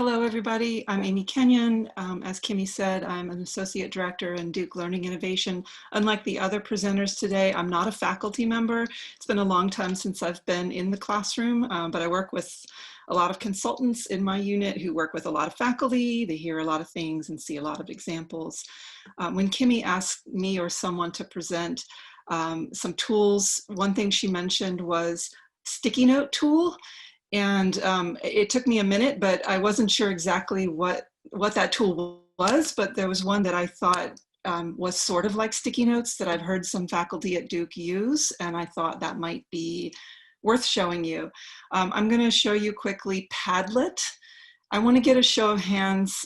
Hello, everybody. I'm Amy Kenyon. As Kimmy said, I'm an Associate Director in Duke Learning Innovation. Unlike the other presenters today, I'm not a faculty member. It's been a long time since I've been in the classroom, but I work with a lot of consultants in my unit who work with a lot of faculty. They hear a lot of things and see a lot of examples. When Kimmy asked me or someone to present some tools, one thing she mentioned was sticky note tool. And it took me a minute, but I wasn't sure exactly what that tool was, but there was one that I thought was sort of like sticky notes that I've heard some faculty at Duke use, and I thought that might be worth showing you. I'm going to show you quickly Padlet. I want to get a show of hands,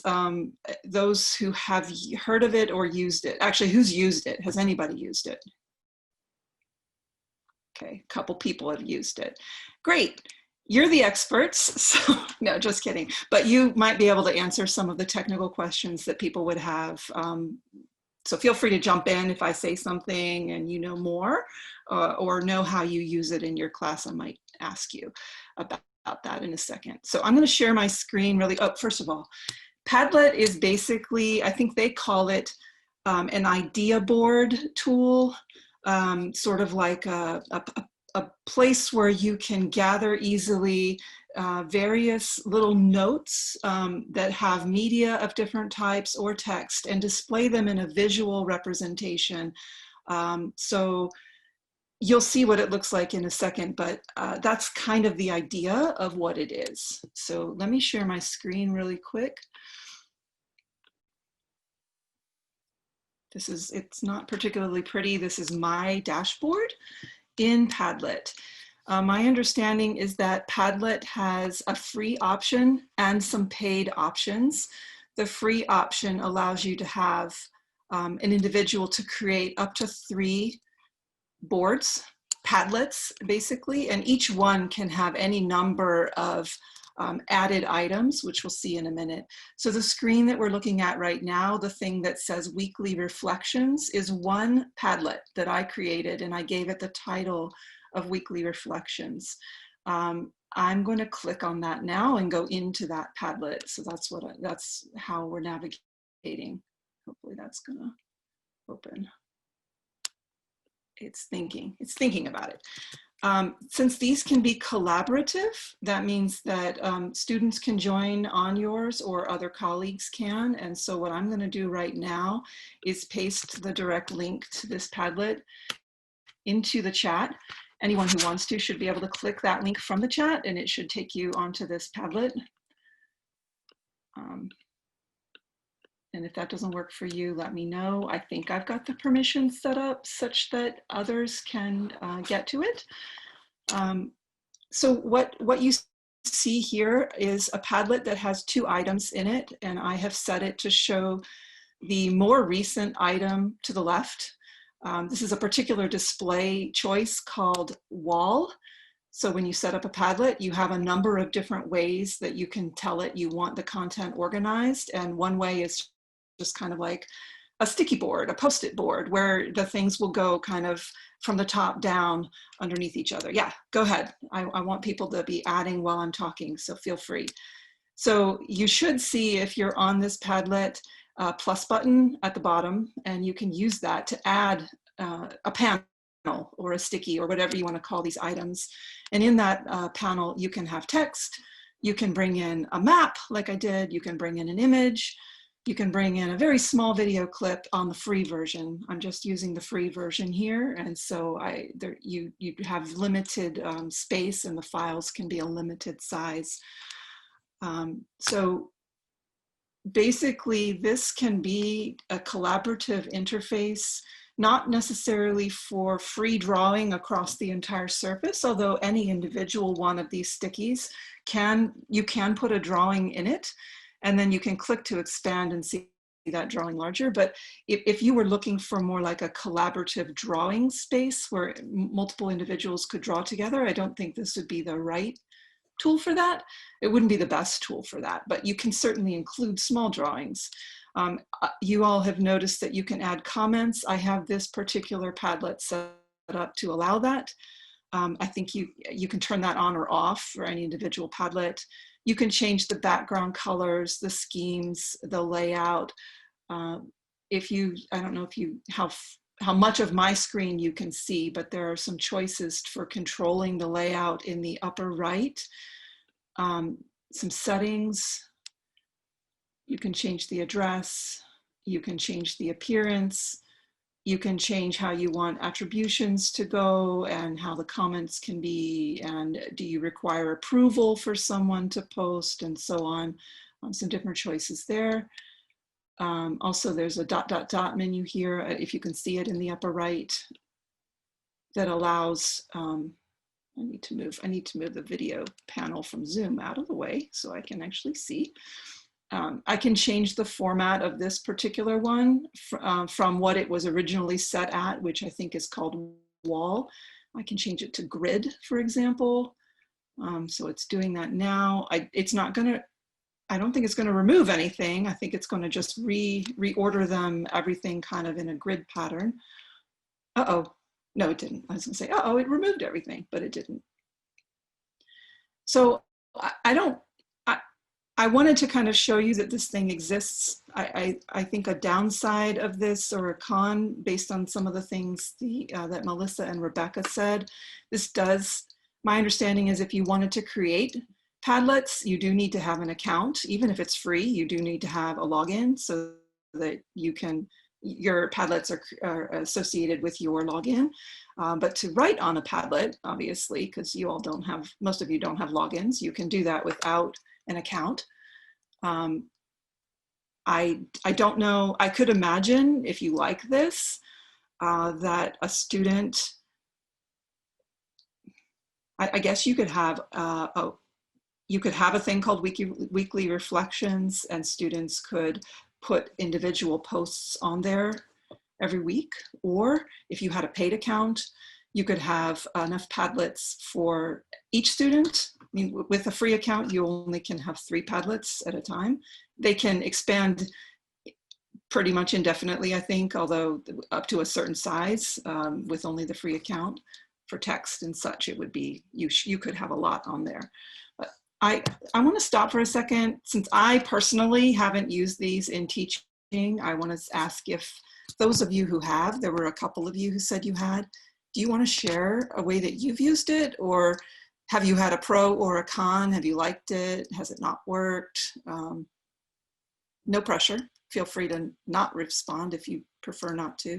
those who have heard of it or used it. Actually, who's used it? Has anybody used it? Okay, a couple people have used it. Great. You're the experts, so no, just kidding. But you might be able to answer some of the technical questions that people would have. So feel free to jump in if I say something and you know more or know how you use it in your class. I might ask you about that in a second. So I'm going to share my screen really. Oh, first of all, Padlet is basically, I think they call it an idea board tool, sort of like a place where you can gather easily various little notes that have media of different types or text and display them in a visual representation. So you'll see what it looks like in a second, but that's kind of the idea of what it is. So let me share my screen really quick. It's not particularly pretty. This is my dashboard in Padlet. My understanding is that Padlet has a free option and some paid options. The free option allows you to have an individual to create up to 3 boards, Padlets basically, and each one can have any number of added items, which we'll see in a minute. So the screen that we're looking at right now, the thing that says weekly reflections, is one Padlet that I created, and I gave it the title of weekly reflections. I'm going to click on that now and go into that Padlet. So that's how we're navigating. Hopefully that's going to open. It's thinking about it. Since these can be collaborative, that means that students can join on yours or other colleagues can. And so what I'm going to do right now is paste the direct link to this Padlet into the chat. Anyone who wants to should be able to click that link from the chat and it should take you onto this Padlet. And if that doesn't work for you, let me know. I think I've got the permissions set up such that others can get to it. So what you see here is a Padlet that has 2 items in it, and I have set it to show the more recent item to the left. This is a particular display choice called Wall. So when you set up a Padlet, you have a number of different ways that you can tell it you want the content organized, and one way is just kind of like a sticky board, a Post-it board, where the things will go kind of from the top down underneath each other. Yeah, go ahead. I want people to be adding while I'm talking, so feel free. So you should see, if you're on this Padlet, a plus button at the bottom, and you can use that to add a panel or a sticky or whatever you want to call these items. And in that panel, you can have text, you can bring in a map like I did, you can bring in an image, you can bring in a very small video clip on the free version. I'm just using the free version here. And so you have limited space and the files can be a limited size. So basically this can be a collaborative interface, not necessarily for free drawing across the entire surface, although any individual one of these stickies you can put a drawing in it. And then you can click to expand and see that drawing larger. But if you were looking for more like a collaborative drawing space where multiple individuals could draw together, I don't think this would be the right tool for that. It wouldn't be the best tool for that, but you can certainly include small drawings. You all have noticed that you can add comments. I have this particular Padlet set up to allow that. I think you can turn that on or off for any individual Padlet. You can change the background colors, the schemes, the layout. I don't know if you, how much of my screen you can see, but there are some choices for controlling the layout in the upper right. Some settings. You can change the address. You can change the appearance. You can change how you want attributions to go and how the comments can be, and do you require approval for someone to post, and so on. Some different choices there. Also, there's a ... menu here, if you can see it in the upper right, that allows, I need to move the video panel from Zoom out of the way so I can actually see. I can change the format of this particular one from what it was originally set at, which I think is called wall. I can change it to grid, for example. So it's doing that now. It's not gonna, I don't think it's gonna remove anything. I think it's gonna just reorder them, everything kind of in a grid pattern. Uh-oh, no, it didn't. I was gonna say, uh-oh, it removed everything, but it didn't. So I wanted to kind of show you that this thing exists. I think a downside of this, or a con, based on some of the things that Melissa and Rebecca said, this does, my understanding is if you wanted to create Padlets, you do need to have an account. Even if it's free, you do need to have a login so that you can, your Padlets are associated with your login. But to write on a Padlet, obviously, because you all don't have, most of you don't have logins, you can do that without an account. I don't know, I could imagine if you like this, that a student, I guess you could have a thing called weekly reflections, and students could put individual posts on there every week. Or if you had a paid account, you could have enough Padlets for each student. I mean, with a free account, you only can have 3 Padlets at a time. They can expand pretty much indefinitely, I think, although up to a certain size with only the free account. For text and such, it would be, you could have a lot on there. But I want to stop for a second. Since I personally haven't used these in teaching, I want to ask if those of you who have, there were a couple of you who said you had, do you want to share a way that you've used it? Or have you had a pro or a con? Have you liked it? Has it not worked? No pressure. Feel free to not respond if you prefer not to.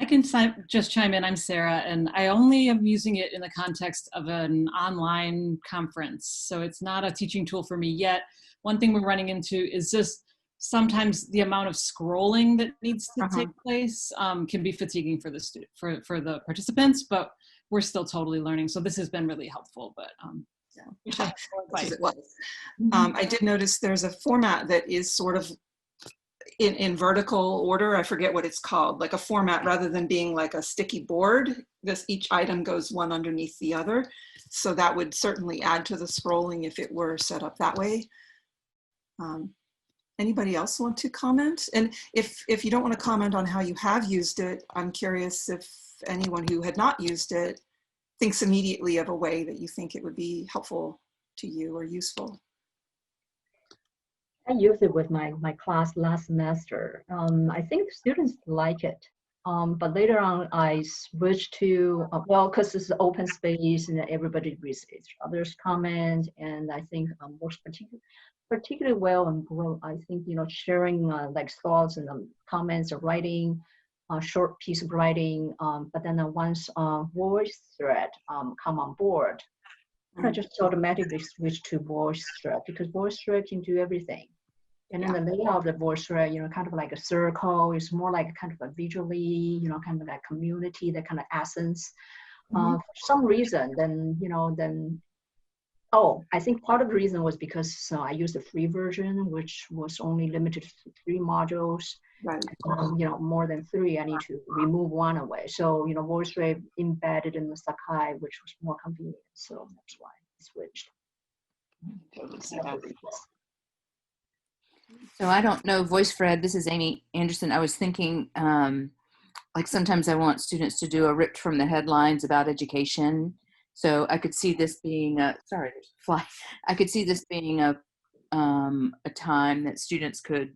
I can just chime in. I'm Sarah, and I only am using it in the context of an online conference. So it's not a teaching tool for me yet. One thing we're running into is just sometimes the amount of scrolling that needs to take place can be fatiguing for the for the participants, but we're still totally learning. So this has been really helpful, but yeah. It was. I did notice there's a format that is sort of in vertical order. I forget what it's called, like a format rather than being like a sticky board. Each item goes one underneath the other. So that would certainly add to the scrolling if it were set up that way. Anybody else want to comment? And if you don't want to comment on how you have used it, I'm curious if anyone who had not used it thinks immediately of a way that you think it would be helpful to you or useful. I used it with my class last semester. I think students like it, but later on I switched to, well, because this is open space and everybody reads each other's comment, and I think works particularly well in group. I think, you know, sharing like thoughts and comments or writing, a short piece of writing, but then once voice thread come on board, I just automatically switch to voice thread, because voice thread can do everything. And then the layout of the voice thread, you know, kind of like a circle, is more like kind of a visually, you know, kind of like community, that kind of essence. For some reason, then, you know, oh, I think part of the reason was because I used the free version, which was only limited to 3 modules. Right. You know, more than 3, I need to remove 1 away. So, you know, voice thread embedded in the Sakai, which was more convenient. So that's why I switched. Totally see that. So I don't know, VoiceFred, this is Amy Anderson. I was thinking, like sometimes I want students to do a ripped from the headlines about education. So I could see this being a, sorry, there's a fly. I could see this being a time that students could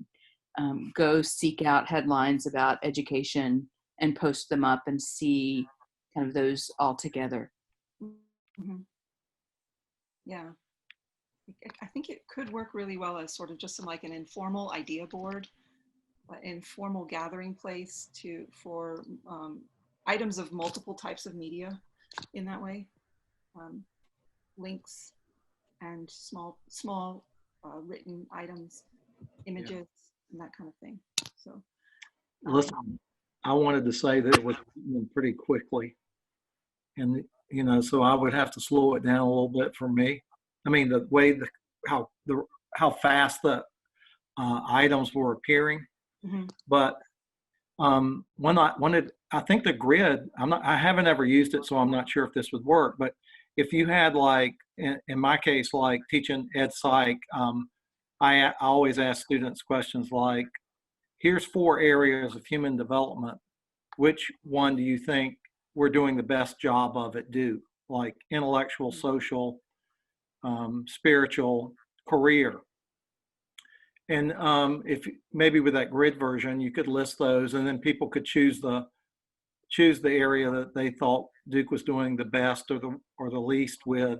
go seek out headlines about education and post them up and see kind of those all together. Mm-hmm. Yeah. I think it could work really well as sort of just like an informal idea board, an informal gathering place for items of multiple types of media in that way, links and small written items, images, and that kind of thing. So, Listen, I wanted to say that it was pretty quickly, and so I would have to slow it down a little bit for me. I mean, the way how fast the items were appearing, mm-hmm. but when I think the grid, I haven't ever used it, so I'm not sure if this would work. But if you had, like in my case, like teaching ed psych, I always ask students questions like, here's 4 areas of human development. Which one do you think we're doing the best job of it? Like intellectual, social, spiritual, career. And if maybe with that grid version, you could list those, and then people could choose the area that they thought Duke was doing the best or the least with,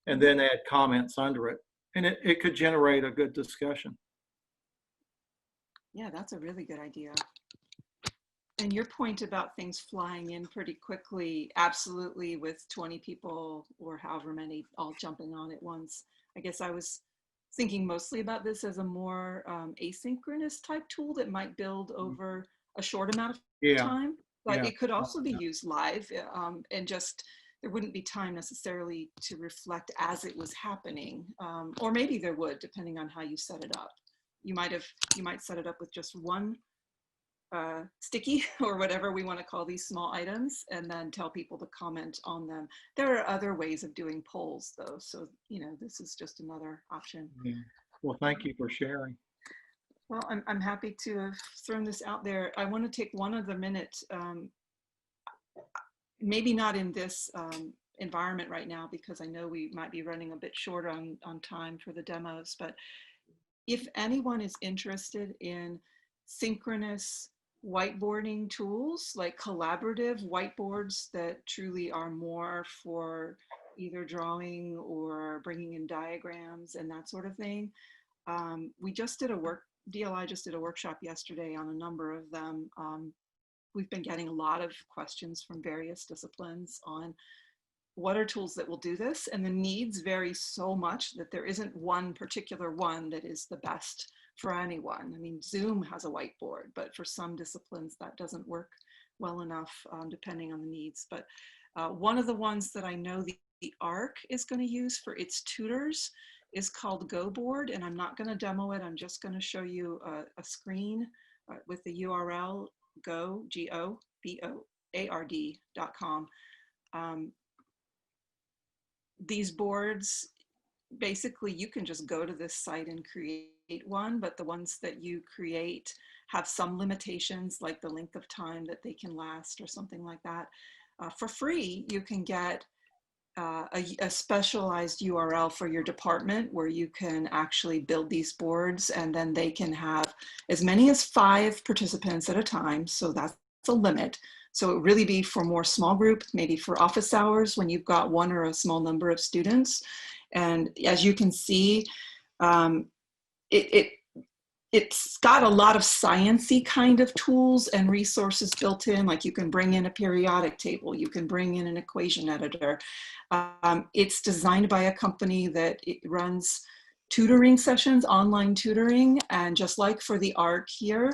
and then add comments under it. And it could generate a good discussion. Yeah, that's a really good idea. And your point about things flying in pretty quickly, absolutely, with 20 people or however many all jumping on at once. I guess I was thinking mostly about this as a more asynchronous type tool that might build over a short amount of time, but it could also be used live, and just there wouldn't be time necessarily to reflect as it was happening, or maybe there would, depending on how you set it up. You might set it up with just one sticky or whatever we want to call these small items, and then tell people to comment on them. There are other ways of doing polls though, so this is just another option. Yeah. Well, thank you for sharing. Well, I'm happy to have thrown this out there. I want to take one other minute, maybe not in this environment right now, because I know we might be running a bit short on time for the demos, but if anyone is interested in synchronous whiteboarding tools, like collaborative whiteboards that truly are more for either drawing or bringing in diagrams and that sort of thing. DLI just did a workshop yesterday on a number of them. We've been getting a lot of questions from various disciplines on what are tools that will do this, and the needs vary so much that there isn't one particular one that is the best for anyone. I mean, Zoom has a whiteboard, but for some disciplines that doesn't work well enough, depending on the needs. But one of the ones that I know the ARC is going to use for its tutors is called GoBoard, and I'm not going to demo it. I'm just going to show you a screen with the URL GoBoard.com. These boards, basically you can just go to this site and create one, but the ones that you create have some limitations, like the length of time that they can last or something like that. For free, you can get a specialized URL for your department where you can actually build these boards, and then they can have as many as 5 participants at a time. So that's a limit. So it would really be for more small group, maybe for office hours when you've got one or a small number of students. And as you can see, it's got a lot of sciencey kind of tools and resources built in, like you can bring in a periodic table, you can bring in an equation editor. It's designed by a company that runs tutoring sessions, online tutoring, and just like for the ARC here,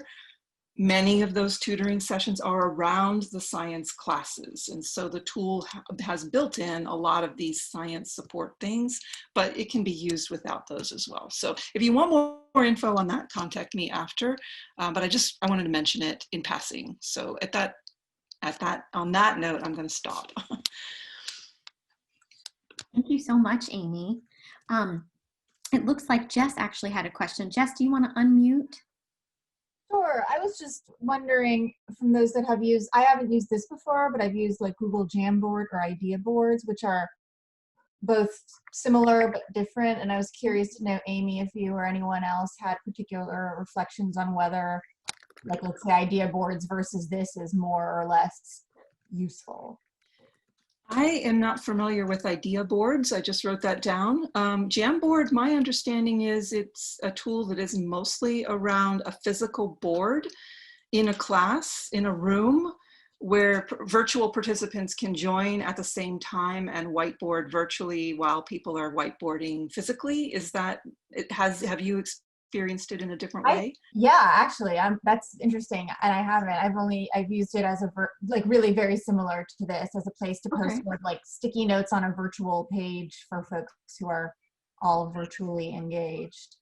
many of those tutoring sessions are around the science classes. And so the tool has built in a lot of these science support things, but it can be used without those as well. So if you want more info on that, contact me after. But I wanted to mention it in passing. So on that note, I'm going to stop. Thank you so much, Amy. It looks like Jess actually had a question. Jess, do you want to unmute? Sure. I was just wondering, from those that have used, I haven't used this before, but I've used like Google Jamboard or Idea boards, which are both similar but different. And I was curious to know, Amy, if you or anyone else had particular reflections on whether, like, let's say idea boards versus this is more or less useful. I am not familiar with idea boards. I just wrote that down. Jamboard, my understanding is it's a tool that is mostly around a physical board in a class, in a room, where virtual participants can join at the same time and whiteboard virtually while people are whiteboarding physically. Is that, have you experienced it in a different way? Yeah, actually, that's interesting, and I haven't. I've used it as like really very similar to this, as a place to post with like sticky notes on a virtual page for folks who are all virtually engaged.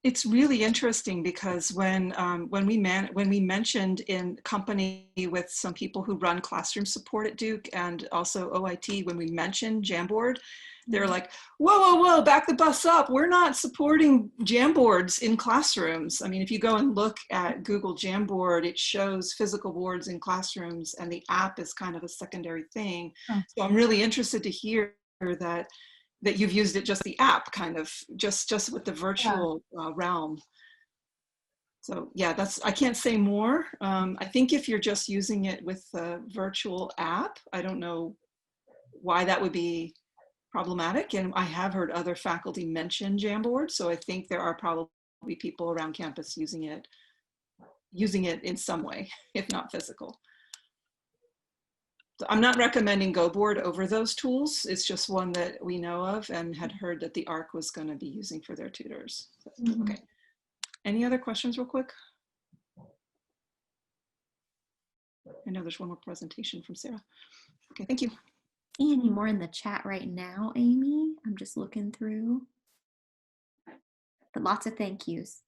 It's really interesting because when we mentioned in company with some people who run classroom support at Duke and also OIT, when we mentioned Jamboard, they're like, whoa, whoa, whoa, back the bus up. We're not supporting Jamboards in classrooms. I mean, if you go and look at Google Jamboard, it shows physical boards in classrooms and the app is kind of a secondary thing. So I'm really interested to hear that you've used it, just the app, kind of just with the virtual realm. So yeah, I can't say more. I think if you're just using it with the virtual app, I don't know why that would be problematic. And I have heard other faculty mention Jamboard, so I think there are probably people around campus using it in some way, if not physical. So I'm not recommending GoBoard over those tools. It's just one that we know of and had heard that the ARC was going to be using for their tutors. Okay. Any other questions real quick? I know there's one more presentation from Sarah. Okay, thank you. Any more in the chat right now, Amy? I'm just looking through. But lots of thank yous.